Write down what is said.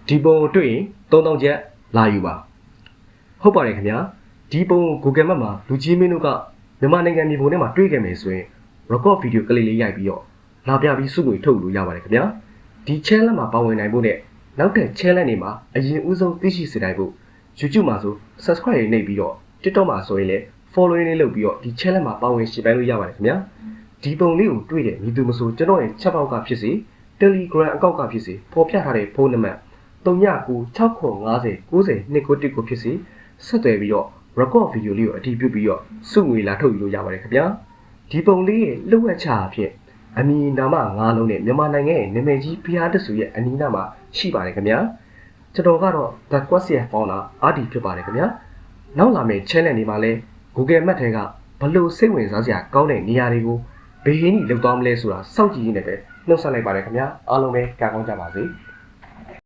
ဒီပုံတွေ့ရင်3000ကျပ်လာယူပါဟုတ်ပါတယ်ခင်ဗျာဒီပုံ Google Map မှာလူကြီးမင်းတို့ကမြန်မာနိုင်ငံမြေပုံထဲမှာတွေ့ခဲ့မယ်ဆိုရင် record video ကလေးလေးရိုက်ပြီးတော့လာပြပြီးစုငွေထုတ်လို့ရပါတယ်ခင်ဗျာဒီ channel မှာပါဝင်နိုင်ဖို့နဲ့နောက်တဲ့ channel တွေမှာအရင်ဦးဆုံးသိရှိစေနိုင်ဖို့ YouTube မှာဆို subscribe ရေးနှိပ်ပြီးတော့ TikTok မှာဆိုရင်လည်း follow ရေးလုပ်ပြီးတော့ဒီ channel မှာပါဝင်ရှင်းပြလို့ရပါတယ်ခင်ဗျာဒီပုံလေးကိုတွေ့တယ်မည်သူမဆိုကျွန်တော်ရဲ့ chat box ကဖြစ်စေ Telegram အကောင့်ကဖြစ်စေပေါ်ပြထားတဲ့ဖုန်းနံပါတ်3996509029ကိုဖြစ်စေဆက်သွယ်ပြီးတော့ record video လေးကိုအတည်ပြုပြီးတော့စုငွေလာထုတ်ယူလို့ရပါတယ်ခင်ဗျာဒီပုံလေးရဲ့လှုပ်ဝက်ချအဖြစ်အမည်နာမ၅လုံးနဲ့မြန်မာနိုင်ငံရဲ့နာမည်ကြီးဘုရားတဆူရဲ့အနီးနားမှာရှိပါတယ်ခင်ဗျာကျွန်တော်ကတော့ The Quest ရဲ့ founder အာဒီဖြစ်ပါတယ်ခင်ဗျာနောက်လာမယ့် channel တွေမှာလည်း Google Map ထဲကဘလို့စိတ်ဝင်စားစရာကောင်းတဲ့နေရာတွေကိုဘယ်ဟင်းကြီးလောက်သွားမလဲဆိုတာစောင့်ကြည့်ရင်းနဲ့ပဲနှုတ်ဆက်လိုက်ပါတယ်ခင်ဗျာအားလုံးပဲကြကောင်းကြပါစေ